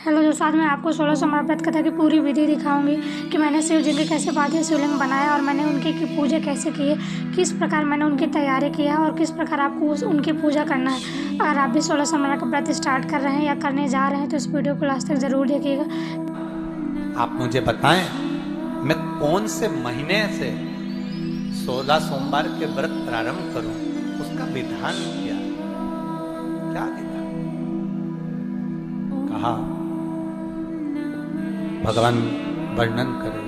Hello दोस्तों, आज मैं आपको 16 सोमवार व्रत कथा की पूरी विधि दिखाऊंगी कि मैंने शिव जी के कैसे पार्थिव शिवलिंग बनाया और मैंने उनकी पूजा कैसे की है, किस प्रकार मैंने उनकी तैयारी किया और किस प्रकार आपको उनकी पूजा करना है। अगर आप भी 16 सोमवार का व्रत स्टार्ट कर रहे हैं या करने जा रहे हैं तो इस वीडियो को लास्ट तक ज़रूर देखिएगा। आप मुझे बताएं, मैं कौन से महीने से 16 सोमवार के व्रत प्रारंभ करूं, उसका विधान क्या देखा? कहा भगवान वर्णन करे,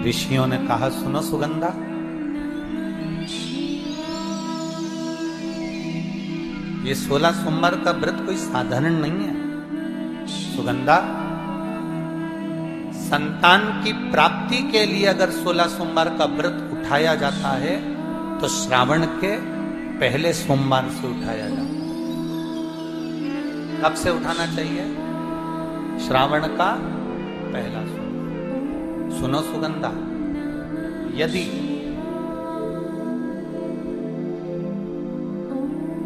ऋषियों ने कहा सुनो सुगंधा, ये 16 सोमवार का व्रत कोई साधारण नहीं है। सुगंधा, संतान की प्राप्ति के लिए अगर 16 सोमवार का व्रत उठाया जाता है तो श्रावण के पहले सोमवार से उठाया जाता है। कब से उठाना चाहिए? श्रावण का पहला सोमवार। सुनो सुगंधा, यदि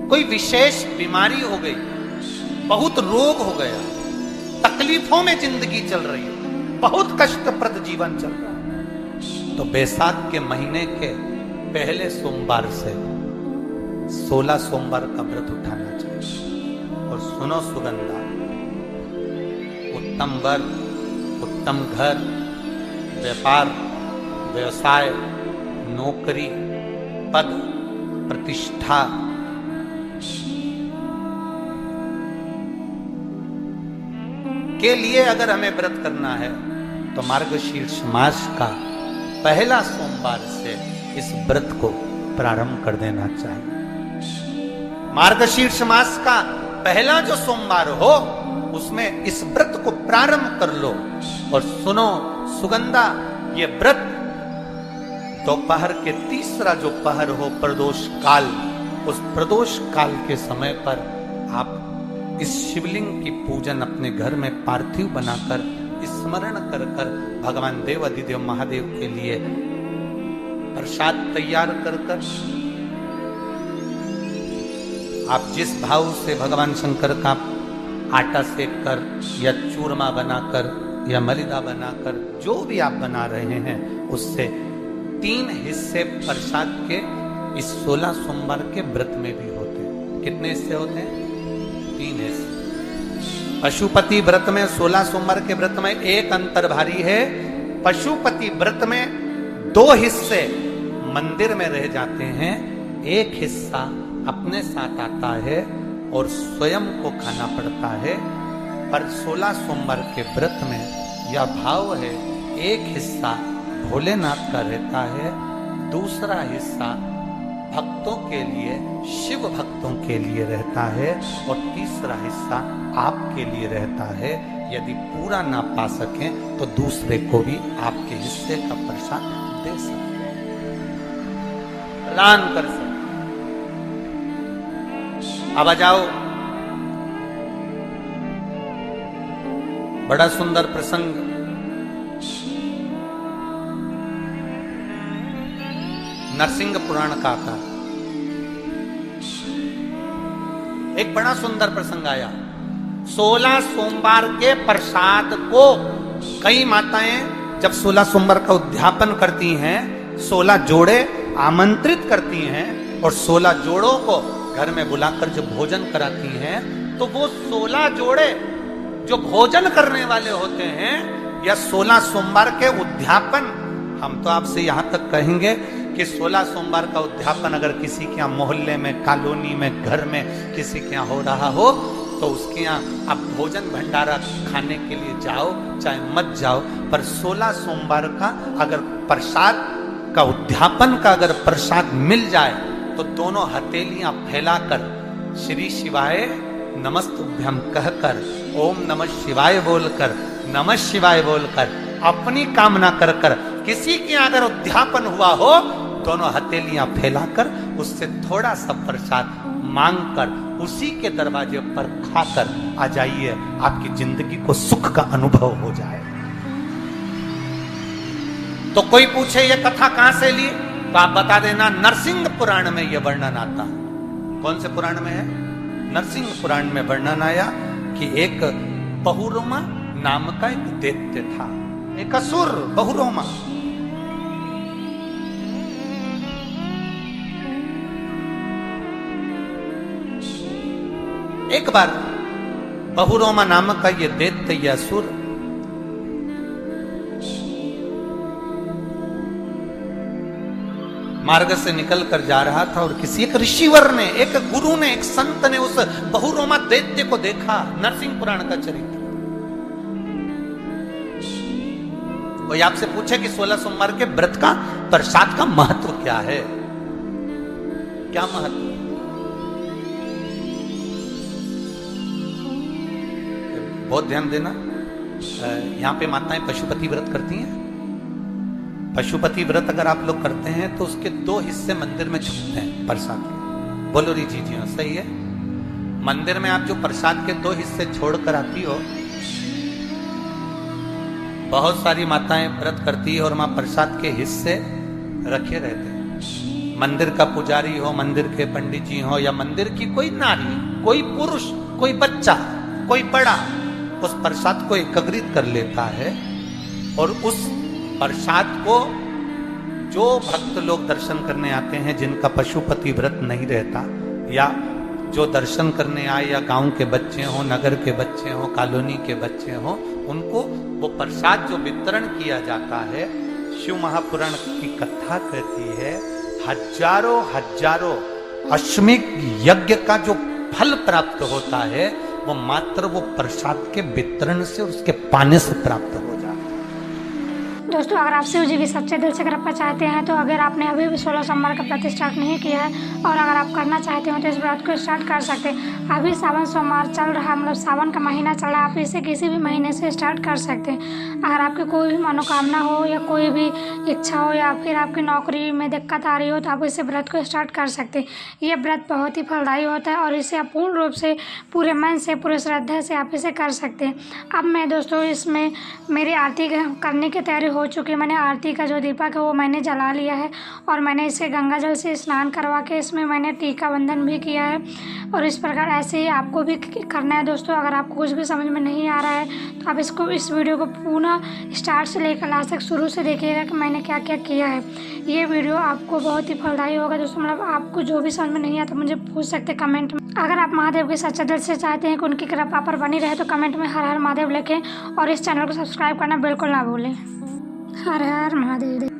कोई विशेष बीमारी हो गई, बहुत रोग हो गया, तकलीफों में जिंदगी चल रही है, बहुत कष्टप्रद जीवन चल रहा है, तो बैसाख के महीने के पहले सोमवार से 16 सोमवार का व्रत उठाना चाहिए। और सुनो सुगंधा, उत्तम वर, उत्तम घर, व्यापार, व्यवसाय, नौकरी, पद, प्रतिष्ठा, के लिए अगर हमें व्रत करना है तो मार्गशीर्ष मास का पहला सोमवार से इस व्रत को प्रारंभ कर देना चाहिए। मार्गशीर्ष मास का पहला जो सोमवार हो उसमें इस व्रत को प्रारंभ कर लो। और सुनो सुगंधा, ये व्रत दोपहर के तीसरा जो पहर हो, प्रदोष काल, उस प्रदोष काल के समय पर आप इस शिवलिंग की पूजन अपने घर में पार्थिव बनाकर स्मरण कर कर भगवान देव अधिदेव महादेव के लिए प्रसाद तैयार कर कर आप जिस भाव से भगवान शंकर का आटा सेक कर या चूरमा बनाकर या मलिदा बनाकर जो भी आप बना रहे हैं, उससे 3 हिस्से प्रसाद के इस 16 सोमवार के व्रत में भी होते हैं। कितने हिस्से होते हैं? 3 हिस्से। पशुपति व्रत में 16 सोमवार के व्रत में एक अंतर भारी है। पशुपति व्रत में 2 हिस्से मंदिर में रह जाते हैं, एक हिस्सा अपने साथ आता है और स्वयं को खाना पड़ता है। पर 16 सोमवार के व्रत में यह भाव है, एक हिस्सा भोलेनाथ का रहता है, दूसरा हिस्सा भक्तों के लिए, शिव भक्तों के लिए रहता है, और तीसरा हिस्सा आपके लिए रहता है। यदि पूरा ना पा सकें तो दूसरे को भी आपके हिस्से का प्रसाद दे सकते हैं, प्रदान कर सकते। अब आ जाओ, बड़ा सुंदर प्रसंग। नरसिंह पुराण का आता, एक बड़ा सुंदर प्रसंग आया। 16 सोमवार के प्रसाद को कई माताएं जब 16 सोमवार का उद्यापन करती हैं, 16 जोड़े आमंत्रित करती हैं और 16 जोड़ों को घर में बुलाकर जो भोजन कराती हैं, तो वो 16 जोड़े जो भोजन करने वाले होते हैं, या 16 सोमवार के उद्यापन, हम तो आपसे यहां तक कहेंगे कि 16 सोमवार का उद्यापन अगर किसी के यहाँ मोहल्ले में, कॉलोनी में, घर में किसी के यहाँ हो रहा हो तो उसके यहाँ आप भोजन भंडारा खाने के लिए जाओ, चाहे मत जाओ, पर 16 सोमवार का अगर प्रसाद का उद्यापन का अगर प्रसाद मिल जाए तो दोनों हथेलियां फैलाकर श्री शिवाय नमस्तुभ्यम कहकर, ओम नमः शिवाय बोलकर, नमः शिवाय बोलकर, अपनी कामना कर कर, किसी के अगर उद्यापन हुआ हो, दोनों हथेलियां फैलाकर उससे थोड़ा सा प्रसाद मांगकर उसी के दरवाजे पर खाकर आ जाइए, आपकी जिंदगी को सुख का अनुभव हो जाए। तो कोई पूछे ये कथा कहां से ली, तो आप बता देना नरसिंह पुराण में यह वर्णन आता है। कौन से पुराण में है? नरसिंह पुराण में वर्णन आया। कि एक बहुरोमा नाम का एक दैत्य था, एक असुर बहुरोमा। एक बार बहुरोमा नामक का ये दैत्य या असुर मार्ग से निकल कर जा रहा था और किसी एक ऋषिवर ने, एक गुरु ने, एक संत ने उस बहुरोमा दैत्य को देखा। नरसिंह पुराण का चरित्र। कोई आपसे पूछे कि 16 सोमवार के व्रत का प्रसाद का महत्व क्या है, क्या महत्व? बहुत ध्यान देना, यहां पे माताएं पशुपति व्रत करती हैं। पशुपति व्रत अगर आप लोग करते हैं तो उसके 2 हिस्से मंदिर में छूटते हैं प्रसाद के। बोलो री जी हाँ, सही है। मंदिर में आप जो प्रसाद के 2 हिस्से छोड़कर आती हो, बहुत सारी माताएं व्रत करती है और वहां प्रसाद के हिस्से रखे रहते हैं। मंदिर का पुजारी हो, मंदिर के पंडित जी हो, या मंदिर की कोई नारी, कोई पुरुष, कोई बच्चा, कोई बड़ा, उस प्रसाद को एकत्रित कर लेता है और उस प्रसाद को जो भक्त लोग दर्शन करने आते हैं, जिनका पशुपति व्रत नहीं रहता, या जो दर्शन करने आए, या गांव के बच्चे हों, नगर के बच्चे हों, कॉलोनी के बच्चे हों, उनको वो प्रसाद जो वितरण किया जाता है, शिव महापुराण की कथा कहती है, हजारों हजारों अश्वमेध यज्ञ का जो फल प्राप्त होता है, वो मात्र वो प्रसाद के वितरण से और उसके पाने से प्राप्त हो जाता है। दोस्तों, अगर आप शिव जी की सच्चे दिल से कृपा चाहते हैं, तो अगर आपने अभी भी 16 सोमवार का व्रत स्टार्ट नहीं किया है और अगर आप करना चाहते हो तो इस व्रत को स्टार्ट कर सकते हैं। अभी सावन सोमवार चल रहा है, मतलब सावन का महीना चल रहा है, आप इसे किसी भी महीने से स्टार्ट कर सकते हैं। अगर आपकी कोई भी मनोकामना हो या कोई भी इच्छा हो या फिर आपकी नौकरी में दिक्कत आ रही हो, तो आप इसे व्रत को स्टार्ट कर सकते हैं। ये व्रत बहुत ही फलदायी होता है और इसे आप पूर्ण रूप से, पूरे मन से, पूरे श्रद्धा से आप इसे कर सकते हैं। अब मैं दोस्तों इसमें मेरी आरती करने की तैयारी हो चुकी है। मैंने आरती का जो दीपक है वो मैंने जला लिया है और मैंने इसे गंगा जल से स्नान करवा के इसमें मैंने टीका बंधन भी किया है। और इस प्रकार ऐसे ही आपको भी करना है दोस्तों। अगर आपको कुछ भी समझ में नहीं आ रहा है तो आप इस वीडियो को पूरा स्टार्ट से लेकर लास्ट तक शुरू से देखिएगा कि मैंने क्या क्या किया है। ये वीडियो आपको बहुत ही फलदायी होगा दोस्तों। मतलब आपको जो भी समझ में नहीं आता मुझे पूछ सकते कमेंट में। अगर आप महादेव के सच्चे दिल से चाहते हैं कि उनकी कृपा पर बनी रहे तो कमेंट में हर हर महादेव लिखें और इस चैनल को सब्सक्राइब करना बिल्कुल ना भूलें। हर हर महादेव।